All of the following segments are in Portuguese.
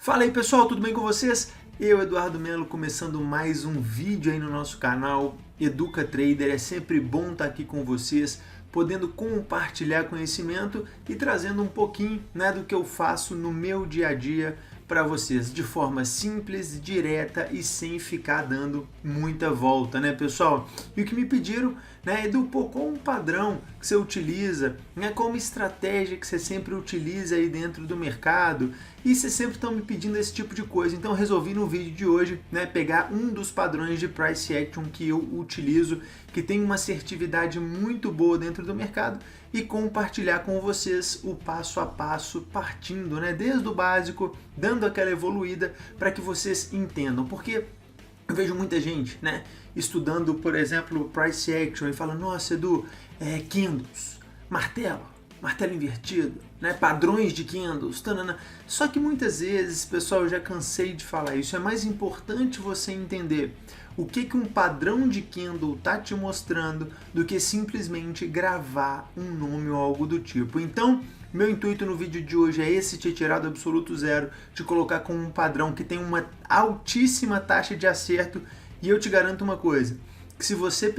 Fala aí pessoal, tudo bem com vocês? Eu, Eduardo Melo, começando mais um vídeo aí no nosso canal Educa Trader. É sempre bom estar aqui com vocês, podendo compartilhar conhecimento e trazendo um pouquinho, do que eu faço no meu dia a dia para vocês, de forma simples, direta e sem ficar dando muita volta, pessoal? E o que me pediram, Edu, qual um padrão que você utiliza, qual uma estratégia que você sempre utiliza aí dentro do mercado? E vocês sempre estão me pedindo esse tipo de coisa, então eu resolvi no vídeo de hoje, pegar um dos padrões de Price Action que eu utilizo, que tem uma assertividade muito boa dentro do mercado, e compartilhar com vocês o passo a passo, partindo, desde o básico, dando aquela evoluída para que vocês entendam, porque eu vejo muita gente, estudando, por exemplo, Price Action e fala, nossa, Edu, candles, martelo invertido, padrões de candles, tanana. Só que muitas vezes, pessoal, eu já cansei de falar isso, é mais importante você entender o que um padrão de candle está te mostrando do que simplesmente gravar um nome ou algo do tipo. Então, meu intuito no vídeo de hoje é esse, te tirar do absoluto zero, te colocar com um padrão que tem uma altíssima taxa de acerto, e eu te garanto uma coisa, que se você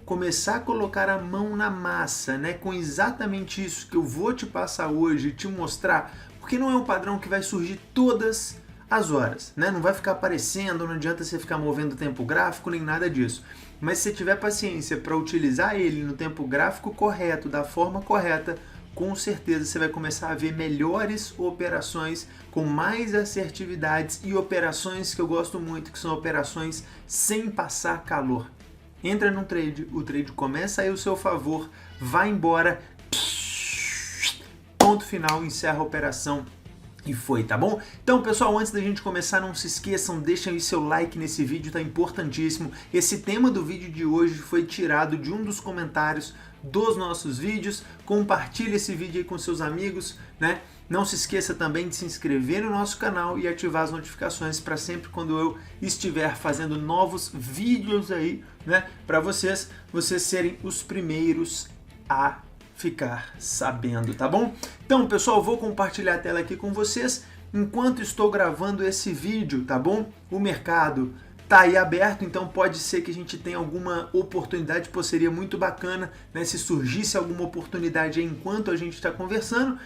começar a colocar a mão na massa, com exatamente isso que eu vou te passar hoje, te mostrar, porque não é um padrão que vai surgir todas as horas, não vai ficar aparecendo, não adianta você ficar movendo o tempo gráfico, nem nada disso. Mas se você tiver paciência para utilizar ele no tempo gráfico correto, da forma correta, com certeza você vai começar a ver melhores operações com mais assertividades e operações que eu gosto muito, que são operações sem passar calor. Entra num trade, o trade começa a ir ao seu favor, vai embora, ponto final, encerra a operação e foi, tá bom? Então, pessoal, antes da gente começar, não se esqueçam, deixem aí seu like nesse vídeo, tá importantíssimo. Esse tema do vídeo de hoje foi tirado de um dos comentários dos nossos vídeos. Compartilhe esse vídeo aí com seus amigos, Não se esqueça também de se inscrever no nosso canal e ativar as notificações para sempre quando eu estiver fazendo novos vídeos aí, para vocês serem os primeiros a ficar sabendo, tá bom? Então, pessoal, vou compartilhar a tela aqui com vocês enquanto estou gravando esse vídeo, tá bom? O mercado tá aí aberto, então pode ser que a gente tenha alguma oportunidade, seria muito bacana, se surgisse alguma oportunidade aí enquanto a gente está conversando,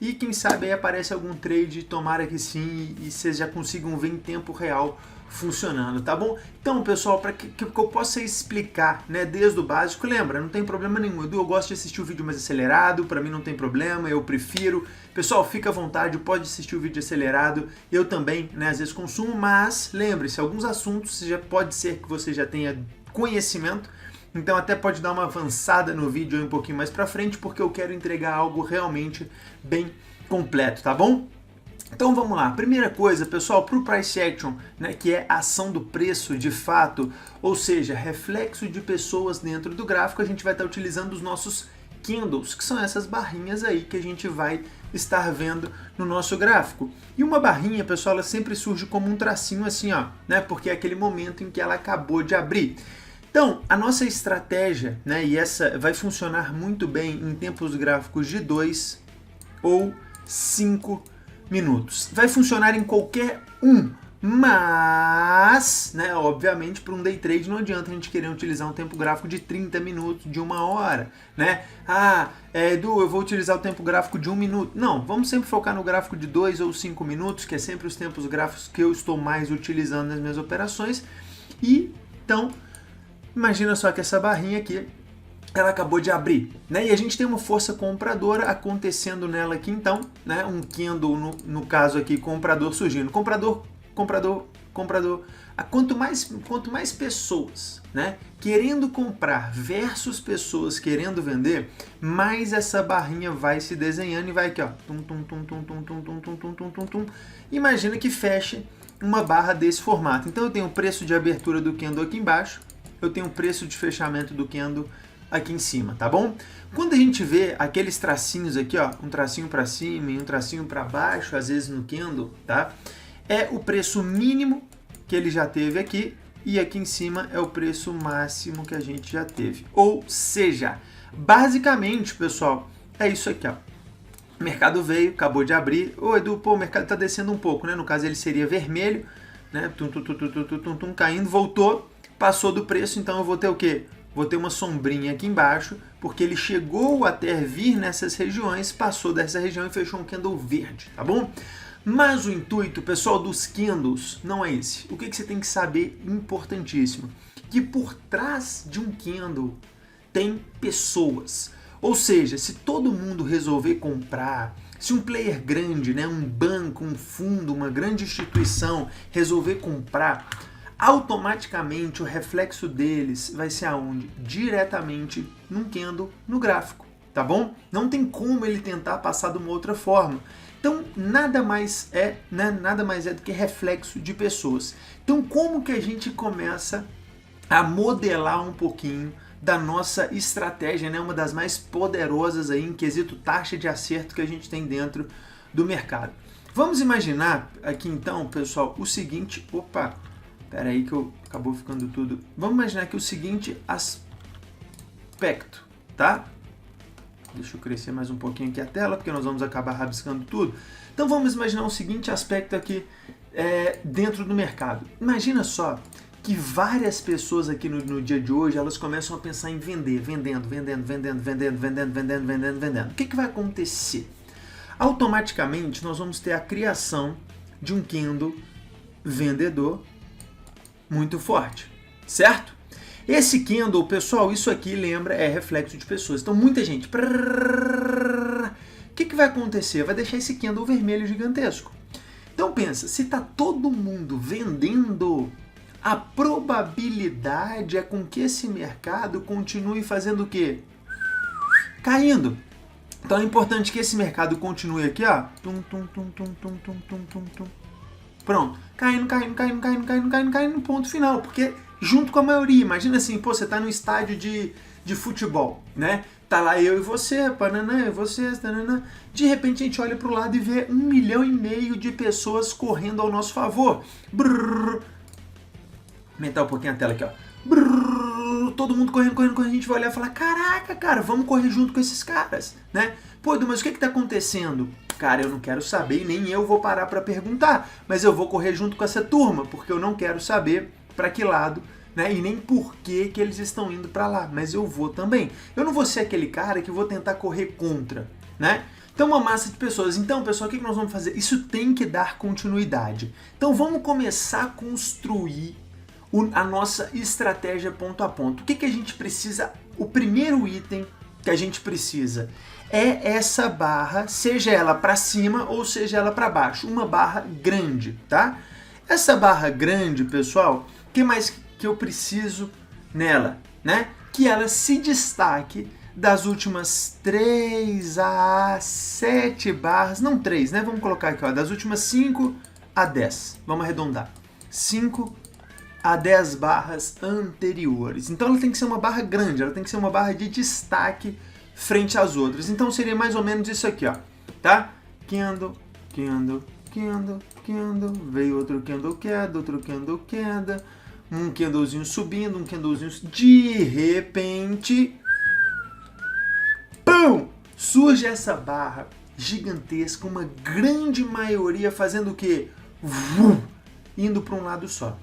e quem sabe aí aparece algum trade, tomara que sim, e vocês já consigam ver em tempo real funcionando, tá bom? Então, pessoal, para que eu possa explicar, desde o básico, lembra, não tem problema nenhum, Edu, eu gosto de assistir o vídeo mais acelerado, para mim não tem problema, eu prefiro. Pessoal, fica à vontade, pode assistir o vídeo acelerado, eu também, às vezes consumo, mas lembre-se, alguns assuntos já pode ser que você já tenha conhecimento, então até pode dar uma avançada no vídeo aí um pouquinho mais para frente, porque eu quero entregar algo realmente bem completo, tá bom? Então vamos lá, primeira coisa, pessoal, para o Price Action, que é a ação do preço de fato, ou seja, reflexo de pessoas dentro do gráfico, a gente vai estar utilizando os nossos candles, que são essas barrinhas aí que a gente vai estar vendo no nosso gráfico. E uma barrinha, pessoal, ela sempre surge como um tracinho assim, ó, porque é aquele momento em que ela acabou de abrir. Então, a nossa estratégia, e essa vai funcionar muito bem em tempos gráficos de 2 ou 5 minutos. Vai funcionar em qualquer um, mas, obviamente, para um day trade não adianta a gente querer utilizar um tempo gráfico de 30 minutos, de 1 hora, Edu, eu vou utilizar o tempo gráfico de 1 minuto. Não, vamos sempre focar no gráfico de 2 ou 5 minutos, que é sempre os tempos gráficos que eu estou mais utilizando nas minhas operações. E, então, imagina só que essa barrinha aqui, ela acabou de abrir, e a gente tem uma força compradora acontecendo nela aqui, então, um candle, no caso aqui, comprador surgindo, comprador, quanto mais pessoas, querendo comprar versus pessoas querendo vender, mais essa barrinha vai se desenhando e vai aqui, ó, imagina que feche uma barra desse formato, então eu tenho o preço de abertura do candle aqui embaixo, eu tenho o preço de fechamento do candle aqui em cima, tá bom? Quando a gente vê aqueles tracinhos aqui, ó, um tracinho para cima e um tracinho para baixo, às vezes no candle, tá? É o preço mínimo que ele já teve aqui e aqui em cima é o preço máximo que a gente já teve. Ou seja, basicamente, pessoal, é isso aqui, ó. O mercado veio, acabou de abrir. Ô Edu, pô, o mercado está descendo um pouco, né? No caso ele seria vermelho, né? Caindo, voltou, passou do preço, então eu vou ter o quê? Vou ter uma sombrinha aqui embaixo, porque ele chegou até vir nessas regiões, passou dessa região e fechou um candle verde, tá bom? Mas o intuito, pessoal, dos candles não é esse. O que você tem que saber, importantíssimo, que por trás de um candle tem pessoas. Ou seja, se todo mundo resolver comprar, se um player grande, né, um banco, um fundo, uma grande instituição resolver comprar, automaticamente o reflexo deles vai ser aonde? Diretamente num candle no gráfico, tá bom? Não tem como ele tentar passar de uma outra forma. Então, nada mais é do que reflexo de pessoas. Então, como que a gente começa a modelar um pouquinho da nossa estratégia, né? Uma das mais poderosas aí em quesito taxa de acerto que a gente tem dentro do mercado. Vamos imaginar aqui então, pessoal, o seguinte... Opa, espera aí que acabou ficando tudo... Vamos imaginar aqui o seguinte aspecto, tá? Deixa eu crescer mais um pouquinho aqui a tela, porque nós vamos acabar rabiscando tudo. Então vamos imaginar o seguinte aspecto aqui dentro do mercado. Imagina só que várias pessoas aqui no dia de hoje, elas começam a pensar em vender, vendendo. O que vai acontecer? Automaticamente nós vamos ter a criação de um candle vendedor muito forte, certo? Esse candle, pessoal, isso aqui lembra, é reflexo de pessoas. Então muita gente... O que vai acontecer? Vai deixar esse candle vermelho gigantesco. Então pensa, se está todo mundo vendendo, a probabilidade é com que esse mercado continue fazendo o quê? Caindo. Então é importante que esse mercado continue aqui, ó. Pronto. Caindo, ponto final. Porque junto com a maioria, imagina assim, pô, você tá no estádio de futebol, né? Tá lá eu e você, pananã, e você, tananã. De repente a gente olha pro lado e vê 1,5 milhão de pessoas correndo ao nosso favor. Brrr. Aumentar um pouquinho a tela aqui, ó. Brrr, todo mundo correndo, a gente vai olhar e falar, caraca, cara, vamos correr junto com esses caras, né? Pô, Edu, mas o que tá acontecendo? Cara, eu não quero saber e nem eu vou parar para perguntar, mas eu vou correr junto com essa turma, porque eu não quero saber para que lado, né? E nem por que eles estão indo para lá, mas eu vou também. Eu não vou ser aquele cara que vou tentar correr contra, né? Então, uma massa de pessoas. Então, pessoal, o que nós vamos fazer? Isso tem que dar continuidade. Então, vamos começar a construir a nossa estratégia ponto a ponto. O que a gente precisa? O primeiro item que a gente precisa é essa barra, seja ela para cima ou seja ela para baixo, uma barra grande, tá? Essa barra grande, pessoal, o que mais que eu preciso nela, né? Que ela se destaque das últimas 3 a 7 barras, não 3, né? Vamos colocar aqui, ó, das últimas 5 a 10. Vamos arredondar. 5 a 10 barras anteriores. Então ela tem que ser uma barra grande, ela tem que ser uma barra de destaque frente às outras. Então seria mais ou menos isso aqui, ó, tá? Candle, veio outro candle queda, um candlezinho subindo, um candlezinho... De repente, pum! Surge essa barra gigantesca, uma grande maioria fazendo o quê? Indo para um lado só.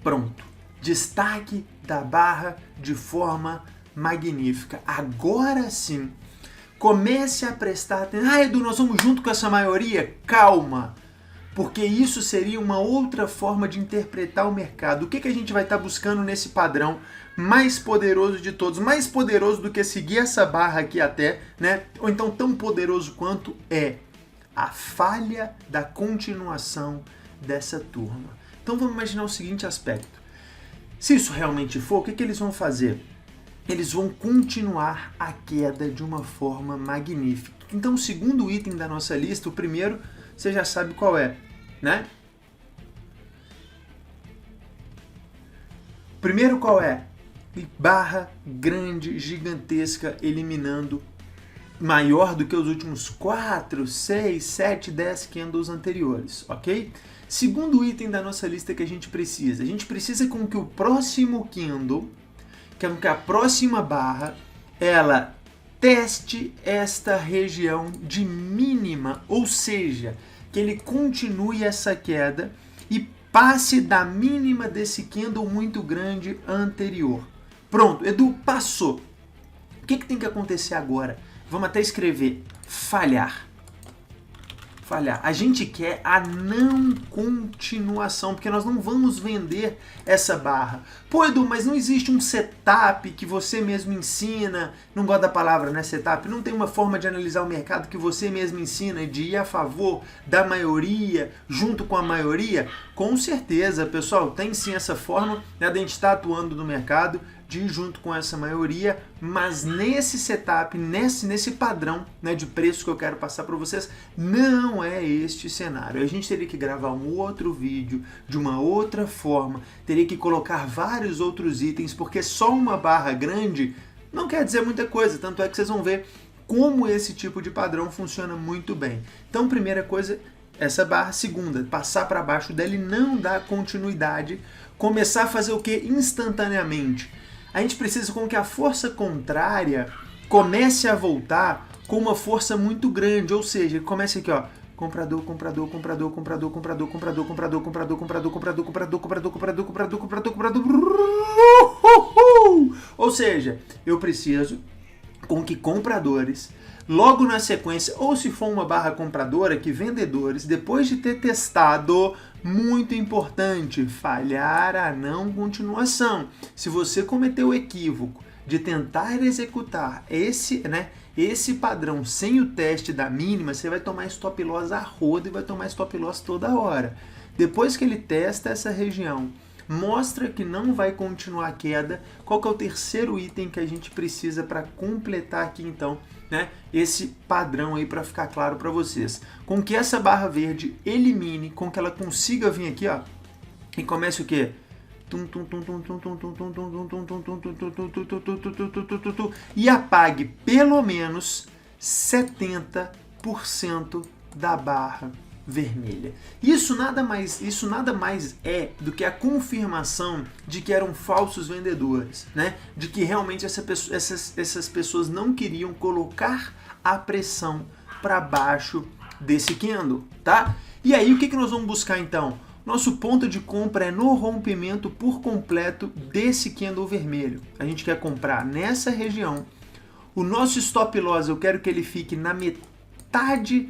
Pronto. Destaque da barra de forma magnífica. Agora sim, comece a prestar atenção. Ah, Edu, nós vamos junto com essa maioria? Calma, porque isso seria uma outra forma de interpretar o mercado. O que a gente vai estar buscando nesse padrão mais poderoso de todos? Mais poderoso do que seguir essa barra aqui até, né? Ou então tão poderoso quanto é a falha da continuação dessa turma. Então vamos imaginar o seguinte aspecto. Se isso realmente for, o que eles vão fazer? Eles vão continuar a queda de uma forma magnífica. Então o segundo item da nossa lista, o primeiro, você já sabe qual é, né? O primeiro qual é? Barra grande, gigantesca, eliminando maior do que os últimos 4, 6, 7, 10 candles anteriores, ok? Segundo item da nossa lista que a gente precisa com que o próximo candle, que a próxima barra, ela teste esta região de mínima, ou seja, que ele continue essa queda e passe da mínima desse candle muito grande anterior. Pronto, Edu, passou. O que tem que acontecer agora? Vamos até escrever falhar. Falhar. A gente quer a não continuação, porque nós não vamos vender essa barra. Pô, Edu, mas não existe um setup que você mesmo ensina, não gosto da palavra, né, setup, não tem uma forma de analisar o mercado que você mesmo ensina, de ir a favor da maioria, junto com a maioria? Com certeza, pessoal, tem sim essa forma, né, de a gente estar atuando no mercado, de ir junto com essa maioria, mas nesse setup, nesse padrão, né, de preço que eu quero passar para vocês, não é este cenário. A gente teria que gravar um outro vídeo de uma outra forma, teria que colocar vários outros itens, porque só uma barra grande não quer dizer muita coisa, tanto é que vocês vão ver como esse tipo de padrão funciona muito bem. Então, primeira coisa, essa barra. Segunda, passar para baixo dela e não dar continuidade, começar a fazer o que? Instantaneamente. A gente precisa com que a força contrária comece a voltar com uma força muito grande, ou seja, comece aqui, ó, comprador, comprador, comprador, comprador, comprador, comprador, comprador, comprador, comprador, comprador, comprador, comprador, comprador, comprador, comprador, comprador. Ou seja, eu preciso com que compradores, logo na sequência, ou se for uma barra compradora, que vendedores, depois de ter testado, muito importante, falhar a não continuação. Se você cometeu o equívoco de tentar executar esse padrão sem o teste da mínima, você vai tomar stop loss a roda e vai tomar stop loss toda hora. Depois que ele testa essa região, mostra que não vai continuar a queda, qual que é o terceiro item que a gente precisa para completar aqui então, né, esse padrão aí, para ficar claro para vocês, com que essa barra verde elimine, com que ela consiga vir aqui, ó, e comece o quê? E apague pelo menos 70% da barra vermelha. Isso nada mais é do que a confirmação de que eram falsos vendedores, né? De que realmente essas pessoas não queriam colocar a pressão para baixo desse candle, tá? E aí o que nós vamos buscar então? Nosso ponto de compra é no rompimento por completo desse candle vermelho. A gente quer comprar nessa região. O nosso stop loss eu quero que ele fique na metade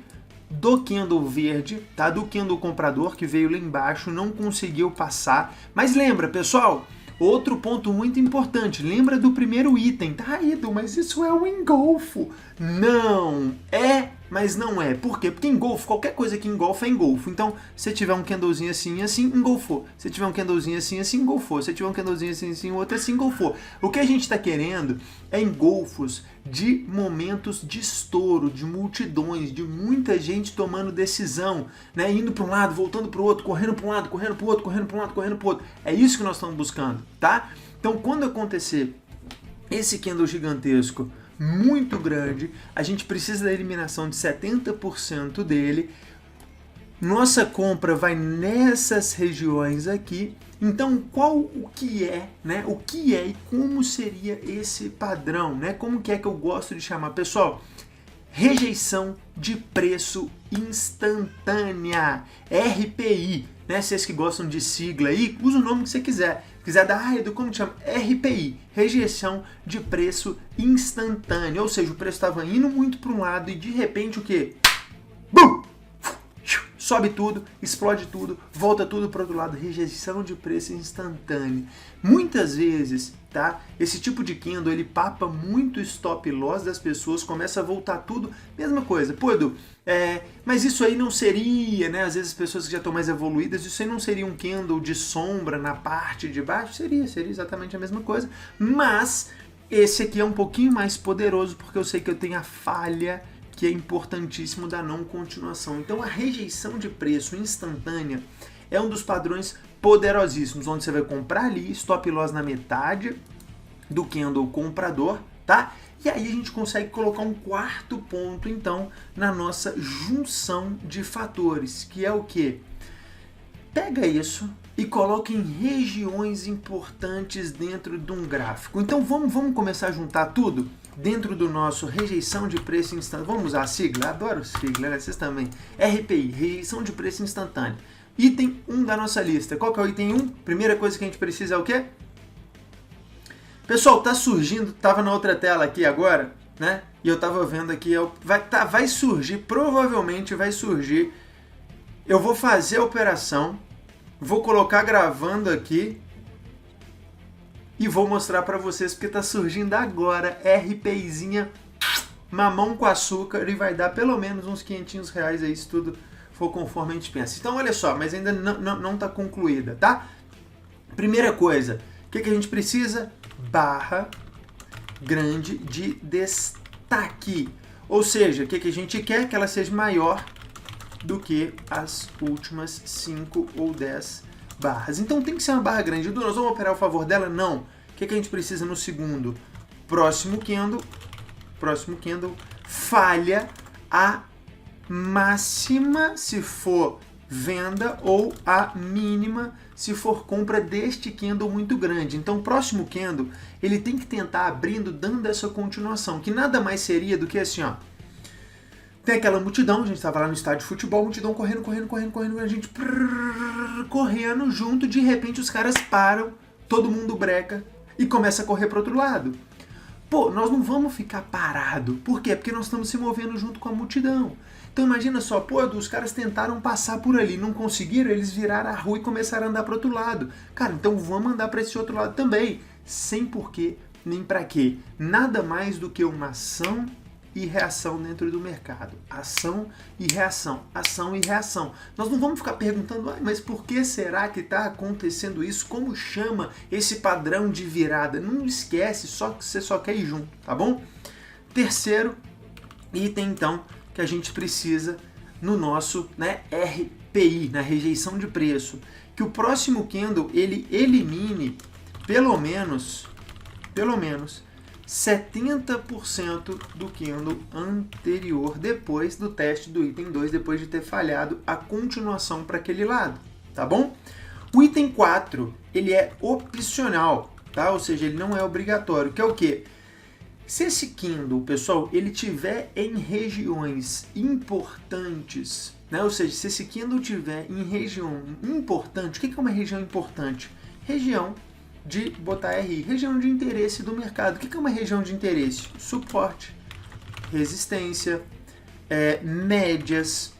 do candle verde, tá? Do candle comprador que veio lá embaixo, não conseguiu passar. Mas lembra, pessoal, outro ponto muito importante, lembra do primeiro item, tá, Edu, mas isso é um engolfo. Não é, mas não é. Por quê? Porque engolfo, qualquer coisa que engolfa é engolfo. Então, se tiver um candlezinho assim, assim, engolfou. Se tiver um candlezinho assim, assim, engolfou. Se tiver um candlezinho assim, assim, outro assim, engolfou. O que a gente está querendo é engolfos de momentos de estouro, de multidões, de muita gente tomando decisão, né? Indo para um lado, voltando para o outro, correndo para um lado, correndo para o outro, correndo para um lado, correndo para o outro. É isso que nós estamos buscando, tá? Então, quando acontecer esse candle gigantesco muito grande, a gente precisa da eliminação de 70% dele. Nossa compra vai nessas regiões aqui. Então, o que é, né? O que é e como seria esse padrão, né? Como que é que eu gosto de chamar, pessoal? Rejeição de preço instantânea, RPI, né? Vocês que gostam de sigla aí, usa o nome que você quiser. Se quiser dar, Edu, como que chama? RPI, rejeição de preço instantânea. Ou seja, o preço estava indo muito para um lado e de repente o quê? Bum! Sobe tudo, explode tudo, volta tudo para o outro lado. Rejeição de preço instantânea. Muitas vezes, tá? Esse tipo de candle, ele papa muito stop loss das pessoas, começa a voltar tudo. Mesma coisa. Pô, Edu, mas isso aí não seria, né? Às vezes as pessoas que já estão mais evoluídas, isso aí não seria um candle de sombra na parte de baixo? Seria exatamente a mesma coisa. Mas esse aqui é um pouquinho mais poderoso, porque eu sei que eu tenho a falha que é importantíssimo da não continuação. Então a rejeição de preço instantânea é um dos padrões poderosíssimos, onde você vai comprar ali, stop loss na metade do candle comprador, tá? E aí a gente consegue colocar um quarto ponto, então, na nossa junção de fatores, que é o quê? Pega isso e coloca em regiões importantes dentro de um gráfico. Então vamos começar a juntar tudo? dentro do nosso rejeição de preço instantâneo. Vamos usar a sigla? Adoro sigla, né? Vocês também. RPI, rejeição de preço instantâneo. Item 1 da nossa lista. Qual que é o item 1? Primeira coisa que a gente precisa é o quê? Pessoal, tá surgindo, tava na outra tela aqui agora, né? E eu tava vendo aqui, vai surgir, provavelmente vai surgir. Eu vou fazer a operação, vou colocar gravando aqui e vou mostrar para vocês porque tá surgindo agora RPIzinha mamão com açúcar e vai dar pelo menos uns R$500 aí se tudo for conforme a gente pensa. Então olha só, mas ainda não tá concluída, tá? Primeira coisa, o que a gente precisa? Barra grande de destaque. Ou seja, o que a gente quer? Que ela seja maior do que as últimas 5 ou 10 barras. Então tem que ser uma barra grande. Edu, nós vamos operar a favor dela? Não. O que a gente precisa no segundo? Próximo candle, falha a máxima se for venda ou a mínima se for compra deste candle muito grande. Então o próximo candle ele tem que tentar abrindo, dando essa continuação, que nada mais seria do que assim, ó. Tem aquela multidão, a gente estava lá no estádio de futebol, multidão correndo, a gente correndo junto, de repente os caras param, todo mundo breca e começa a correr para outro lado. Pô, nós não vamos ficar parado. Por quê? Porque nós estamos se movendo junto com a multidão. Então imagina só, pô, os caras tentaram passar por ali, não conseguiram, eles viraram a rua e começaram a andar para outro lado. Cara, então vamos andar para esse outro lado também, sem porquê nem para quê. Nada mais do que uma ação e reação dentro do mercado. Ação e reação. Ação e reação. Nós não vamos ficar perguntando, mas por que será que está acontecendo isso? Como chama esse padrão de virada? Não esquece, só que você só quer ir junto, tá bom? Terceiro item, então, que a gente precisa no nosso, né, RPI, na rejeição de preço. Que o próximo candle, ele elimine pelo menos 70% do candle anterior, depois do teste do item 2, depois de ter falhado a continuação para aquele lado, tá bom? O item 4, ele é opcional, tá? Ou seja, ele não é obrigatório, que é o quê? Se esse candle, pessoal, ele tiver em regiões importantes, né? Ou seja, se esse candle tiver em região importante, o que é uma região importante? Região de botar RI, região de interesse do mercado. O que é uma região de interesse? Suporte, resistência, médias,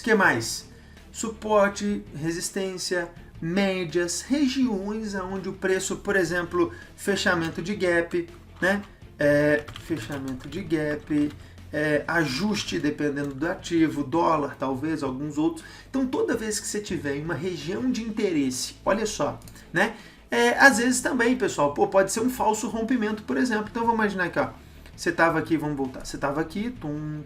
que mais? Suporte, resistência, médias, regiões onde o preço, por exemplo, fechamento de gap, né? Fechamento de gap, ajuste dependendo do ativo, dólar, talvez, alguns outros. Então, toda vez que você tiver em uma região de interesse, olha só, né? Às vezes também, pessoal, pode ser um falso rompimento, por exemplo. Então, vamos imaginar aqui, ó. Você estava aqui, vamos voltar. Você estava aqui, pum.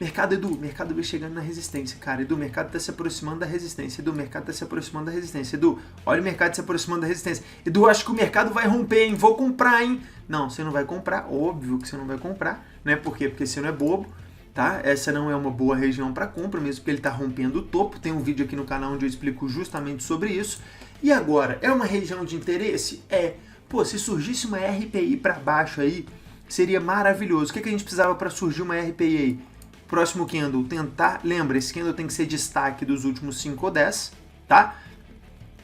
Mercado, Edu, mercado vai chegando na resistência, cara. Edu, o mercado está se aproximando da resistência. Edu, o mercado está se aproximando da resistência. Edu, olha o mercado se aproximando da resistência. Edu, acho que o mercado vai romper, hein? Vou comprar, hein? Não, você não vai comprar. Óbvio que você não vai comprar, né? Por quê? Porque você não é bobo, tá? Essa não é uma boa região para compra, mesmo porque ele está rompendo o topo. Tem um vídeo aqui no canal onde eu explico justamente sobre isso. E agora, é uma região de interesse? Pô, se surgisse uma RPI para baixo aí, seria maravilhoso. O que a gente precisava para surgir uma RPI aí? Próximo candle, lembra, esse candle tem que ser destaque dos últimos 5 ou 10, tá?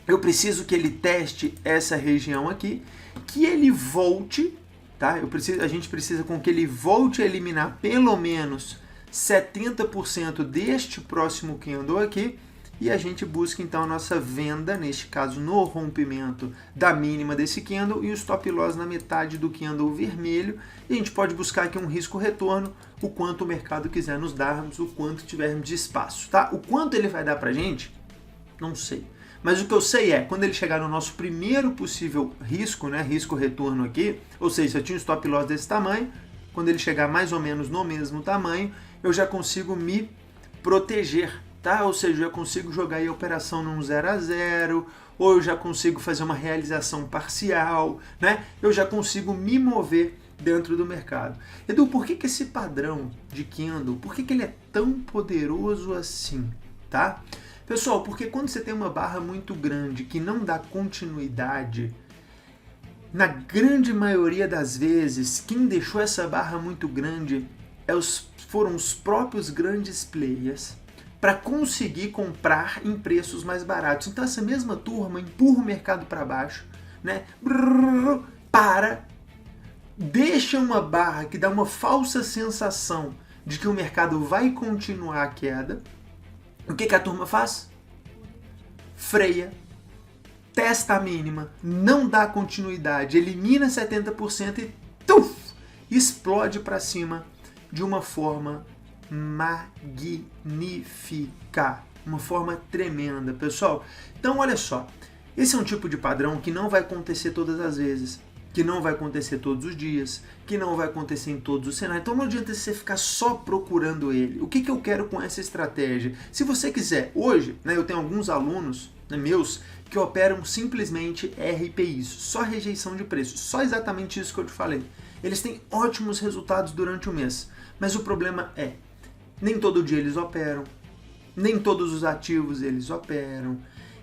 Eu preciso que ele teste essa região aqui, que ele volte, tá? A gente precisa com que ele volte a eliminar pelo menos 70% deste próximo candle aqui, e a gente busca então a nossa venda, neste caso no rompimento da mínima desse candle e o stop loss na metade do candle vermelho, e a gente pode buscar aqui um risco retorno, o quanto o mercado quiser nos darmos, o quanto tivermos de espaço, tá? O quanto ele vai dar pra gente, não sei. Mas o que eu sei é, quando ele chegar no nosso primeiro possível risco, né, risco retorno aqui, ou seja, se eu tinha um stop loss desse tamanho, quando ele chegar mais ou menos no mesmo tamanho, eu já consigo me proteger, tá? Ou seja, eu já consigo jogar aí a operação num 0 a 0, ou eu já consigo fazer uma realização parcial, né? Eu já consigo me mover dentro do mercado. Edu, por que esse padrão de candle, por que ele é tão poderoso assim, tá? Pessoal, porque quando você tem uma barra muito grande que não dá continuidade, Na grande maioria das vezes, quem deixou essa barra muito grande foram os próprios grandes players para conseguir comprar em preços mais baratos. Então essa mesma turma empurra o mercado para baixo, né? Deixa uma barra que dá uma falsa sensação de que o mercado vai continuar a queda. O que a turma faz? Freia, testa a mínima, não dá continuidade, elimina 70% e explode para cima de uma forma magnífica, uma forma tremenda, pessoal. Então olha só, esse é um tipo de padrão que não vai acontecer todas as vezes, que não vai acontecer todos os dias, que não vai acontecer em todos os cenários. Então não adianta você ficar só procurando ele. O que eu quero com essa estratégia? Se você quiser, hoje, né, eu tenho alguns alunos, né, meus que operam simplesmente RPI, só rejeição de preço, só exatamente isso que eu te falei. Eles têm ótimos resultados durante o mês, mas o problema é, nem todo dia eles operam, nem todos os ativos eles operam.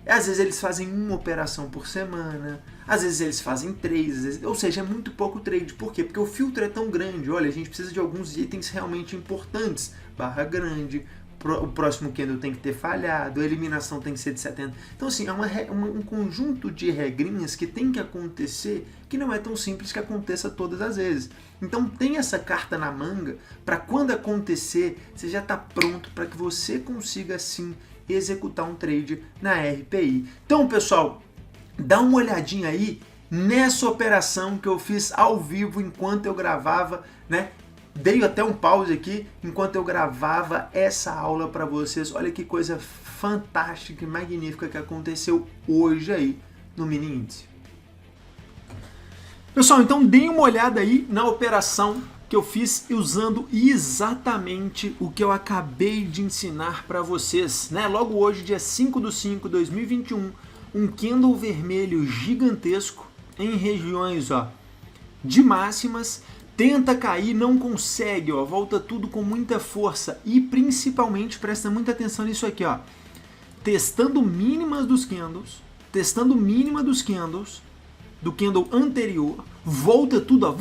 Às vezes eles fazem uma operação por semana, às vezes eles fazem 3, ou seja, é muito pouco trade. Por quê? Porque o filtro é tão grande. Olha, a gente precisa de alguns itens realmente importantes. Barra grande, o próximo candle tem que ter falhado, a eliminação tem que ser de 70. Então assim, é um conjunto de regrinhas que tem que acontecer, que não é tão simples que aconteça todas as vezes. Então tem essa carta na manga para quando acontecer, você já está pronto para que você consiga assim executar um trade na RPI. Então, pessoal, dá uma olhadinha aí nessa operação que eu fiz ao vivo enquanto eu gravava, né? Dei até um pause aqui enquanto eu gravava essa aula para vocês. Olha que coisa fantástica e magnífica que aconteceu hoje aí no mini índice. Pessoal, então deem uma olhada aí na operação que eu fiz usando exatamente o que eu acabei de ensinar para vocês, né? Logo hoje, dia 5/5/2021, um candle vermelho gigantesco em regiões, ó, de máximas, tenta cair, não consegue, ó, volta tudo com muita força e principalmente, presta muita atenção nisso aqui, ó, testando mínimas dos candles, testando mínima dos candles, do candle anterior, volta tudo, ó,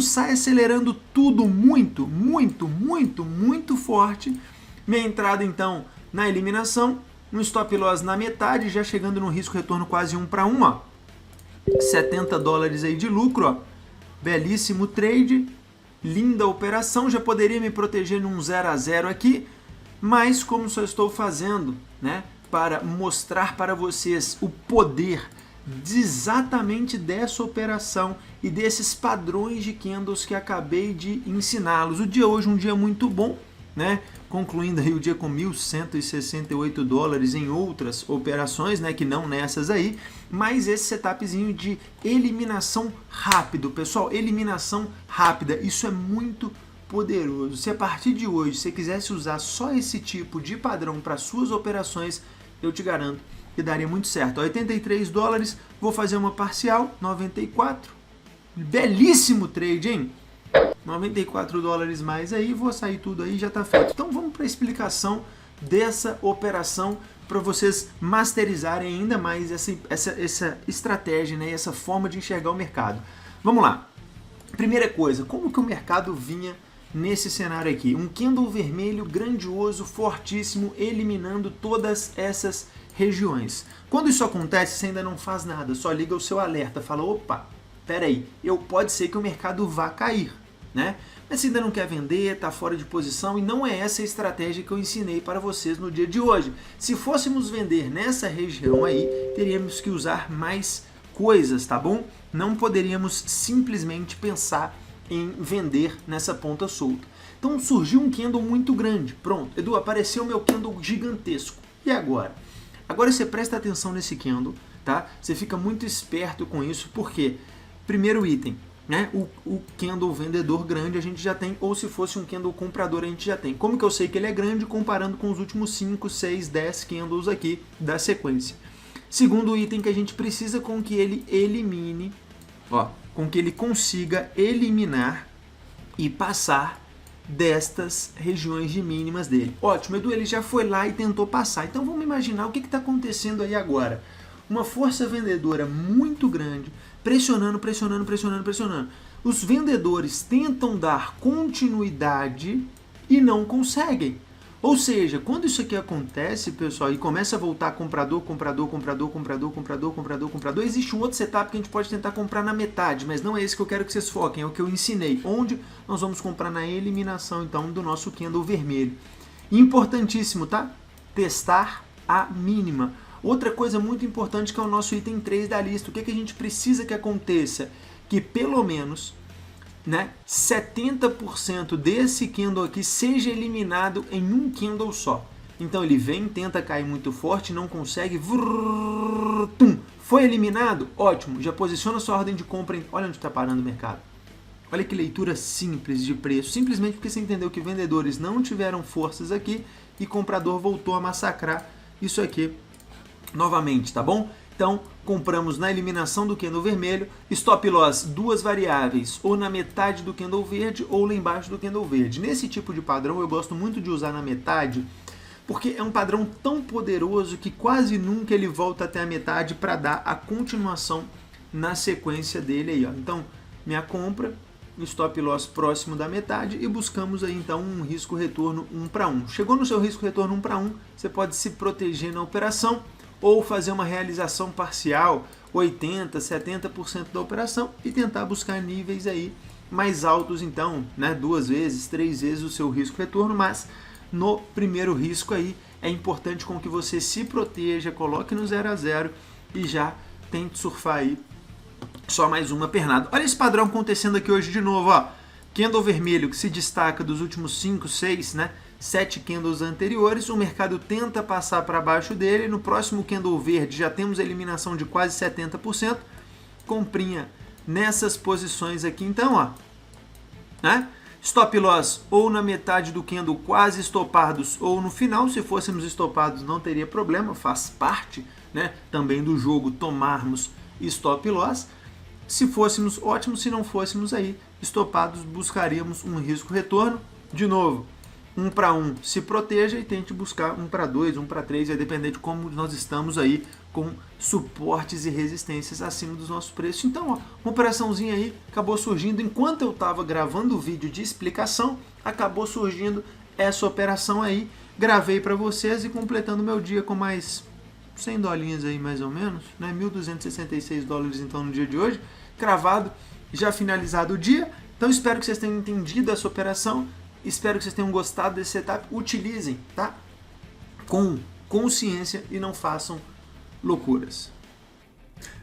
sai acelerando tudo muito, muito, muito, muito forte. Minha entrada então na eliminação, um stop loss na metade, já chegando no risco retorno quase 1 para 1, ó. $70 aí de lucro, ó. Belíssimo trade, linda operação, já poderia me proteger num 0 a 0 aqui, mas como só estou fazendo, né, para mostrar para vocês o poder exatamente dessa operação e desses padrões de candles que acabei de ensiná-los. O dia hoje é um dia muito bom, né? Concluindo aí o dia com $1.168 em outras operações, né? Que não nessas aí, mas esse setupzinho de eliminação rápido, pessoal, eliminação rápida, isso é muito poderoso. Se a partir de hoje você quisesse usar só esse tipo de padrão para suas operações, eu te garanto que daria muito certo. $83, vou fazer uma parcial, 94. Belíssimo trade, hein? $94 mais aí, vou sair tudo aí, já tá feito. Então vamos para a explicação dessa operação para vocês masterizarem ainda mais essa estratégia, né? Essa forma de enxergar o mercado. Vamos lá. Primeira coisa, como que o mercado vinha nesse cenário aqui? Um candle vermelho grandioso, fortíssimo, eliminando todas essas regiões. Quando isso acontece, você ainda não faz nada, só liga o seu alerta, fala, opa, peraí, pode ser que o mercado vá cair, né? Mas você ainda não quer vender, está fora de posição e não é essa a estratégia que eu ensinei para vocês no dia de hoje. Se fôssemos vender nessa região aí, teríamos que usar mais coisas, tá bom? Não poderíamos simplesmente pensar em vender nessa ponta solta. Então surgiu um candle muito grande, pronto, Edu, apareceu meu candle gigantesco, e agora? Agora você presta atenção nesse candle, tá? Você fica muito esperto com isso, porque primeiro item, né? O candle vendedor grande a gente já tem, ou se fosse um candle comprador a gente já tem. Como que eu sei que ele é grande? Comparando com os últimos 5, 6, 10 candles aqui da sequência. Segundo item que a gente precisa com que ele elimine, ó, com que ele consiga eliminar e passar destas regiões de mínimas dele. Ótimo, Edu, ele já foi lá e tentou passar. Então vamos imaginar o que está acontecendo aí agora. uma força vendedora muito grande, pressionando, pressionando, pressionando, pressionando. Os vendedores tentam dar continuidade e não conseguem. Ou seja, quando isso aqui acontece, pessoal, e começa a voltar comprador, comprador, comprador, comprador, comprador, comprador, comprador, existe um outro setup que a gente pode tentar comprar na metade, mas não é esse que eu quero que vocês foquem, é o que eu ensinei, onde nós vamos comprar na eliminação, então, do nosso candle vermelho. Importantíssimo, tá? Testar a mínima. Outra coisa muito importante que é o nosso item 3 da lista, o que a gente precisa que aconteça? Que pelo menos 70% desse candle aqui seja eliminado em um candle só. Então ele vem, tenta cair muito forte, não consegue, foi eliminado, ótimo, já posiciona sua ordem de compra, olha onde está parando o mercado. Olha que leitura simples de preço, simplesmente porque você entendeu que vendedores não tiveram forças aqui e comprador voltou a massacrar isso aqui novamente, tá bom? Então, compramos na eliminação do candle vermelho, stop loss, duas variáveis, ou na metade do candle verde ou lá embaixo do candle verde. Nesse tipo de padrão eu gosto muito de usar na metade, porque é um padrão tão poderoso que quase nunca ele volta até a metade para dar a continuação na sequência dele aí, ó. Então, minha compra, stop loss próximo da metade e buscamos aí então um risco retorno 1 para 1. Chegou no seu risco retorno 1 para 1, você pode se proteger na operação, ou fazer uma realização parcial, 80%, 70% da operação e tentar buscar níveis aí mais altos, então, 2 vezes, 3 vezes o seu risco-retorno, mas no primeiro risco aí é importante com que você se proteja, coloque no 0 a 0 e já tente surfar aí só mais uma pernada. Olha esse padrão acontecendo aqui hoje de novo, ó. Candle vermelho que se destaca dos últimos 5, 6, 7 candles anteriores, o mercado tenta passar para baixo dele, no próximo candle verde já temos a eliminação de quase 70%, comprinha nessas posições aqui então, ó, stop loss ou na metade do candle quase estopados ou no final, se fôssemos estopados não teria problema, faz parte também do jogo tomarmos stop loss, se fôssemos ótimo, se não fôssemos aí estopados buscaríamos um risco retorno, de novo, 1 para 1 se proteja e tente buscar 1 para 2, 1 para 3, vai depender de como nós estamos aí com suportes e resistências acima dos nossos preços. Então, ó, uma operaçãozinha aí acabou surgindo, enquanto eu estava gravando o vídeo de explicação, acabou surgindo essa operação aí, gravei para vocês e completando meu dia com mais 100 dolinhas aí mais ou menos, $1.266 então no dia de hoje, cravado, já finalizado o dia. Então espero que vocês tenham entendido essa operação, espero que vocês tenham gostado desse setup, utilizem, tá? Com consciência e não façam loucuras.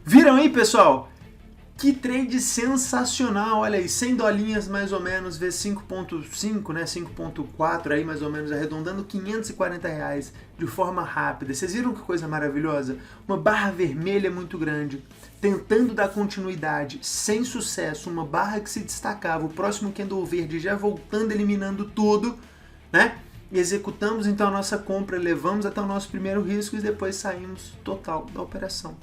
Viram aí, pessoal? Que trade sensacional, olha aí, 100 dolinhas mais ou menos, vezes 5.5, 5.4 aí mais ou menos, arredondando R$540 de forma rápida. Vocês viram que coisa maravilhosa? Uma barra vermelha muito grande, tentando dar continuidade, sem sucesso, uma barra que se destacava, o próximo candle verde já voltando, eliminando tudo, E executamos então a nossa compra, levamos até o nosso primeiro risco e depois saímos total da operação.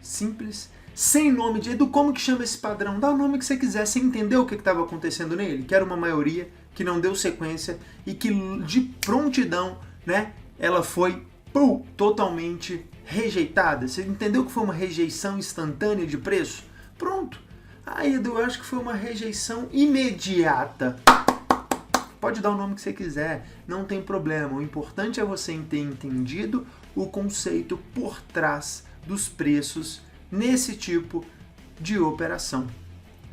Simples, sem nome de Edu, como que chama esse padrão? Dá o nome que você quiser, você entendeu o que estava acontecendo nele? Que era uma maioria que não deu sequência e que de prontidão, ela foi totalmente rejeitada. Você entendeu que foi uma rejeição instantânea de preço? Pronto. Aí, Edu, eu acho que foi uma rejeição imediata. Pode dar o nome que você quiser, não tem problema. O importante é você ter entendido o conceito por trás dos preços nesse tipo de operação.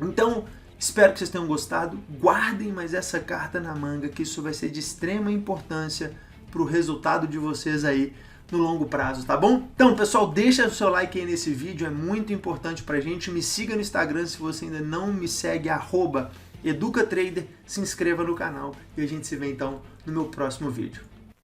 Então, espero que vocês tenham gostado. Guardem mais essa carta na manga, que isso vai ser de extrema importância para o resultado de vocês aí no longo prazo, tá bom? Então, pessoal, deixa o seu like aí nesse vídeo, é muito importante pra gente. Me siga no Instagram se você ainda não me segue, @EducaTrader, se inscreva no canal e a gente se vê então no meu próximo vídeo.